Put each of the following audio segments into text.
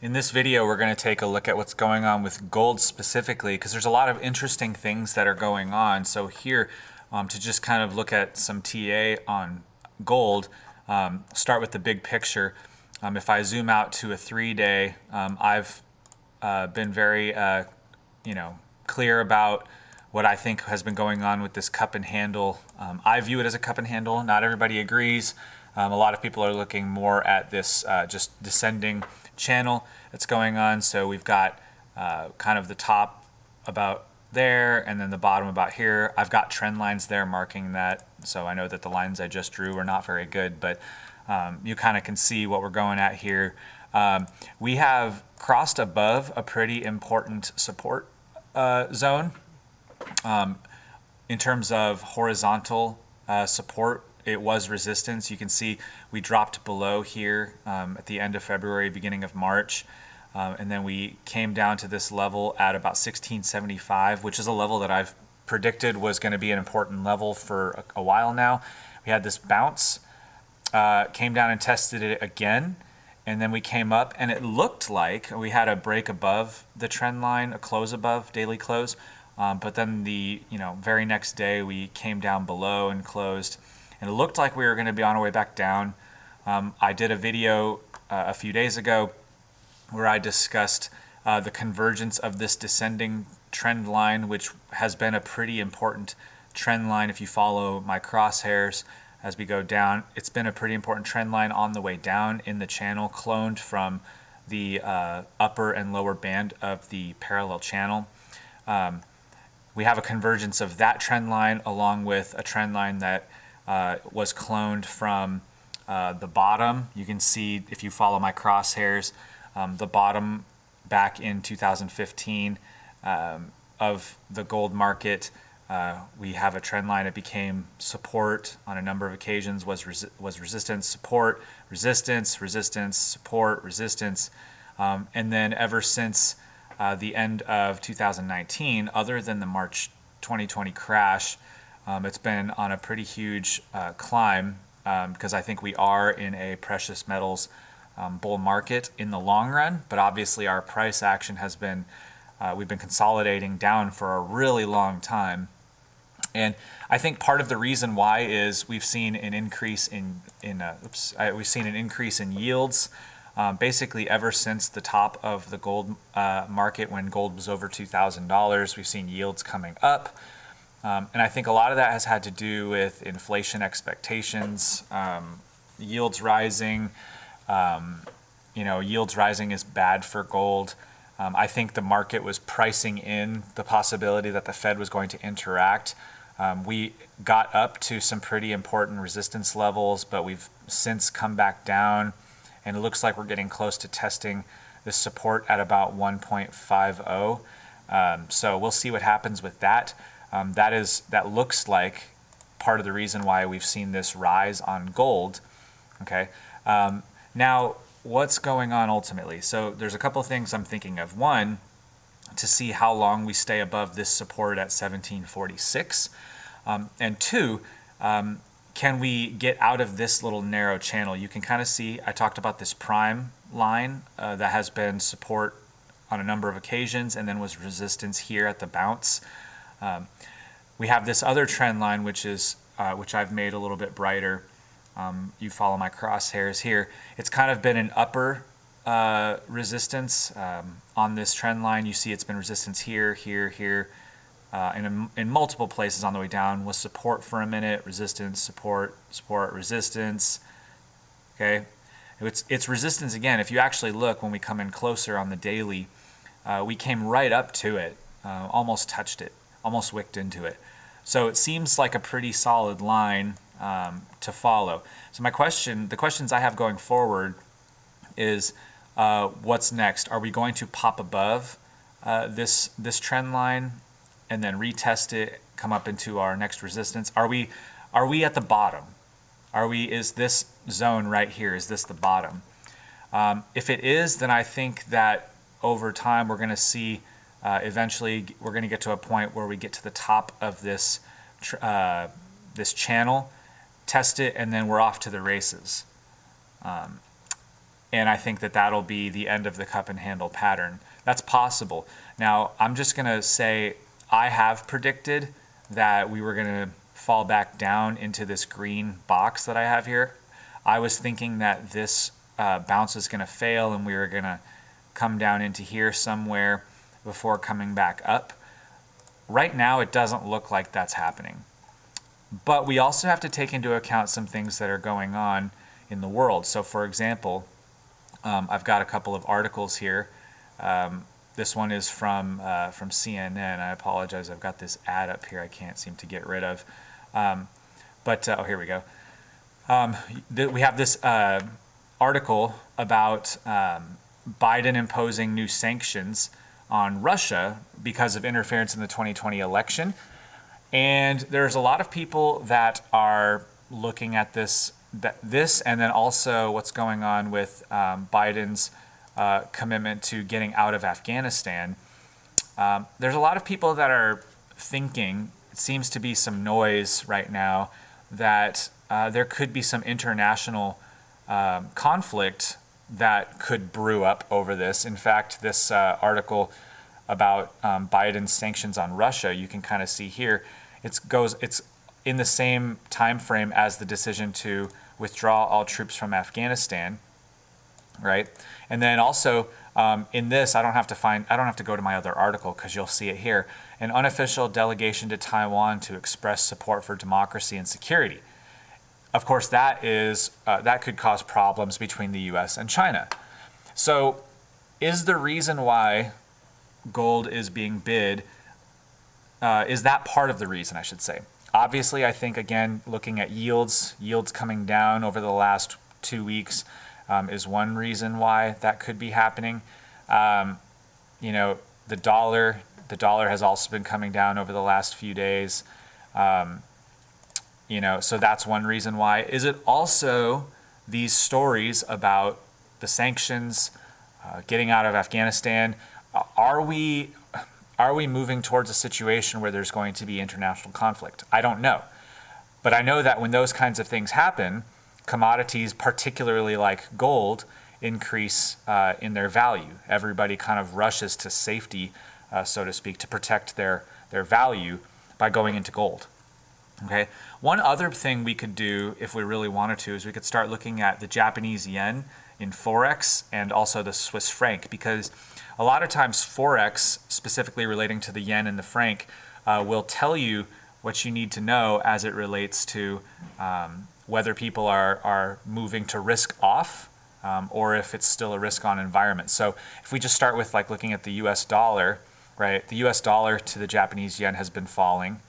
In this video, we're going to take a look at what's going on with gold specifically, because there's a lot of interesting things that are going on. So here, to just kind of look at some TA on gold, start with the big picture. If I zoom out to a 3-day, I've been very clear about what I think has been going on with this cup and handle. I view it as a cup and handle. Not everybody agrees. A lot of people are looking more at this just descending channel that's going on. So we've got kind of the top about there and then the bottom about here. I've got trend lines there marking that. So I know that the lines I just drew were not very good, but you kind of can see what we're going at here. We have crossed above a pretty important support zone. In terms of horizontal support, it was resistance. You can see we dropped below here at the end of February, beginning of March, and then we came down to this level at about 1675, which is a level that I've predicted was going to be an important level for a while now. We had this bounce, came down and tested it again, and then we came up, and it looked like we had a break above the trend line, a close above, daily close, but then the very next day we came down below and closed, and it looked like we were going to be on our way back down. I did a video a few days ago where I discussed the convergence of this descending trend line, which has been a pretty important trend line. If you follow my crosshairs as we go down, it's been a pretty important trend line on the way down in the channel, cloned from the upper and lower band of the parallel channel. We have a convergence of that trend line along with a trend line that was cloned from the bottom. You can see, if you follow my crosshairs, the bottom back in 2015 of the gold market. We have a trend line that became support on a number of occasions, was resistance, support, resistance, resistance, support, resistance. And then ever since the end of 2019, other than the March 2020 crash, it's been on a pretty huge climb because I think we are in a precious metals bull market in the long run. But obviously our price action has been, we've been consolidating down for a really long time. And I think part of the reason why is we've seen an increase in yields. Basically, ever since the top of the gold market, when gold was over $2,000, we've seen yields coming up. And I think a lot of that has had to do with inflation expectations, yields rising. Yields rising is bad for gold. I think the market was pricing in the possibility that the Fed was going to interact. We got up to some pretty important resistance levels, but we've since come back down, and it looks like we're getting close to testing this support at about 1.50. So we'll see what happens with that. That looks like part of the reason why we've seen this rise on gold. Okay. Now, what's going on ultimately? So there's a couple of things I'm thinking of. One, to see how long we stay above this support at 1746. And two, can we get out of this little narrow channel? You can kind of see, I talked about this prime line that has been support on a number of occasions and then was resistance here at the bounce. We have this other trend line, which I've made a little bit brighter. You follow my crosshairs here. It's kind of been an upper resistance on this trend line. You see it's been resistance here, here, here, in multiple places on the way down. Was support for a minute, resistance, support, support, resistance. Okay, it's resistance again. If you actually look, when we come in closer on the daily, we came right up to it, almost touched it, almost wicked into it. So it seems like a pretty solid line to follow. So the questions I have going forward is, what's next? Are we going to pop above this trend line and then retest it, come up into our next resistance? Are we at the bottom? Is this zone right here, is this the bottom? If it is, then I think that over time we're going to see eventually we're going to get to a point where we get to the top of this channel, test it, and then we're off to the races. And I think that that'll be the end of the cup and handle pattern. That's possible. Now, I'm just going to say I have predicted that we were going to fall back down into this green box that I have here. I was thinking that this bounce is going to fail and we were going to come down into here somewhere before coming back up. Right now, it doesn't look like that's happening. But we also have to take into account some things that are going on in the world. So for example, I've got a couple of articles here. This one is from CNN. I apologize, I've got this ad up here I can't seem to get rid of. Oh, here we go. We have this article about Biden imposing new sanctions on Russia because of interference in the 2020 election. And there's a lot of people that are looking at this and then also what's going on with Biden's commitment to getting out of Afghanistan. There's a lot of people that are thinking, it seems to be some noise right now, that there could be some international conflict that could brew up over this. In fact, this article about Biden's sanctions on Russia, you can kind of see here, it's in the same time frame as the decision to withdraw all troops from Afghanistan, right? And then also in this, I don't have to go to my other article because you'll see it here. An unofficial delegation to Taiwan to express support for democracy and security. Of course, that could cause problems between the U.S. and China. So, is the reason why gold is being bid? Is that part of the reason, I should say? Obviously, I think, again, looking at yields coming down over the last 2 weeks is one reason why that could be happening. The dollar has also been coming down over the last few days. So that's one reason why. Is it also these stories about the sanctions, getting out of Afghanistan? Are we moving towards a situation where there's going to be international conflict? I don't know. But I know that when those kinds of things happen, commodities, particularly like gold, increase in their value. Everybody kind of rushes to safety, so to speak, to protect their value by going into gold. Okay. One other thing we could do if we really wanted to is we could start looking at the Japanese yen in FOREX and also the Swiss franc, because a lot of times FOREX, specifically relating to the yen and the franc, will tell you what you need to know as it relates to whether people are moving to risk off or if it's still a risk on environment. So if we just start with like looking at the US dollar, right? The US dollar to the Japanese yen has been falling.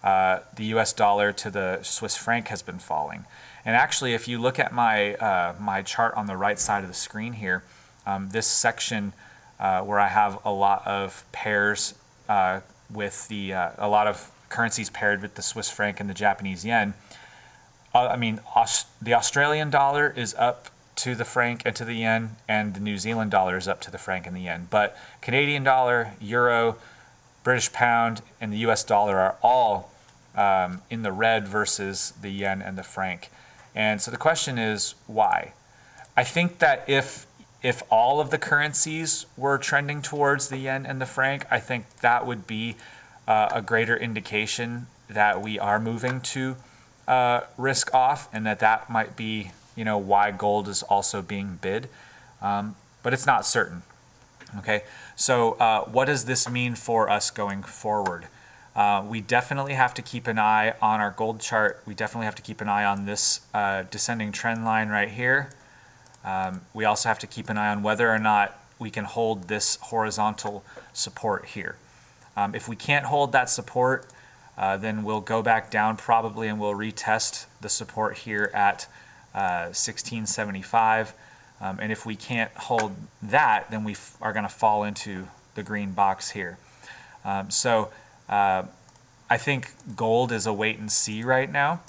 The US dollar to the Swiss franc has been falling. And actually, if you look at my chart on the right side of the screen here, this section where I have a lot of pairs with a lot of currencies paired with the Swiss franc and the Japanese yen, the Australian dollar is up to the franc and to the yen, and the New Zealand dollar is up to the franc and the yen. But Canadian dollar, euro, British pound, and the US dollar are all in the red versus the yen and the franc. And so the question is, why? I think that if all of the currencies were trending towards the yen and the franc, I think that would be a greater indication that we are moving to risk off, and that might be, why gold is also being bid. But it's not certain. Okay, so what does this mean for us going forward? We definitely have to keep an eye on our gold chart. We definitely have to keep an eye on this descending trend line right here. We also have to keep an eye on whether or not we can hold this horizontal support here. If we can't hold that support, then we'll go back down probably and we'll retest the support here at 1675. And if we can't hold that, then we are going to fall into the green box here. I think gold is a wait and see right now.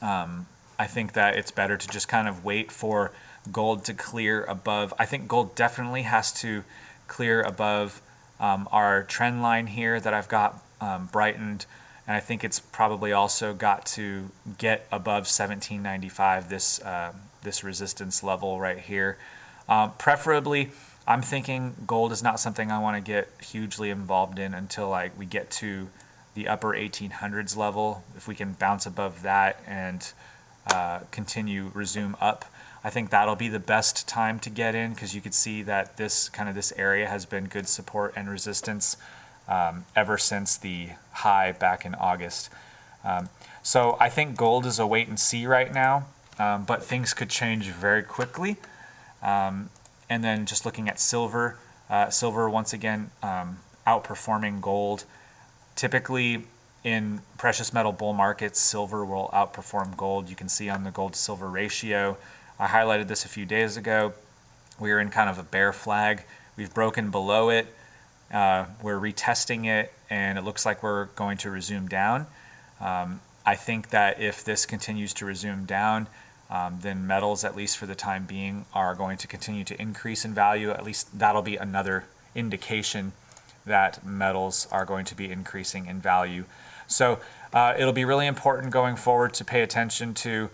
I think that it's better to just kind of wait for gold to clear above. I think gold definitely has to clear above our trend line here that I've got brightened. And I think it's probably also got to get above 1795, this this resistance level right here. Preferably, I'm thinking gold is not something I want to get hugely involved in until we get to the upper 1800s level. If we can bounce above that and resume up, I think that'll be the best time to get in, because you could see that this area has been good support and resistance ever since the high back in August. So I think gold is a wait and see right now, but things could change very quickly. And then just looking at silver, silver once again outperforming gold. Typically in precious metal bull markets, silver will outperform gold. You can see on the gold to silver ratio. I highlighted this a few days ago. We are in kind of a bear flag. We've broken below it. We're retesting it, and it looks like we're going to resume down. I think that if this continues to resume down, then metals, at least for the time being, are going to continue to increase in value. At least that'll be another indication that metals are going to be increasing in value. So it'll be really important going forward to pay attention to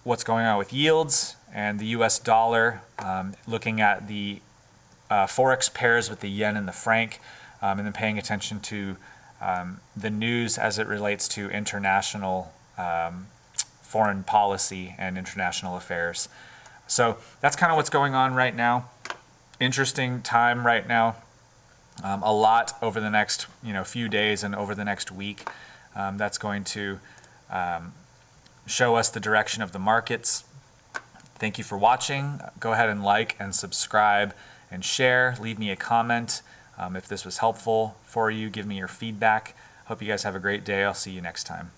what's going on with yields and the US dollar, looking at the FOREX pairs with the yen and the franc, and then paying attention to the news as it relates to international foreign policy and international affairs. So that's kind of what's going on right now. Interesting time right now. A lot over the next few days and over the next week that's going to show us the direction of the markets. Thank you for watching. Go ahead and like and subscribe and share. Leave me a comment if this was helpful for you. Give me your feedback. Hope you guys have a great day. I'll see you next time.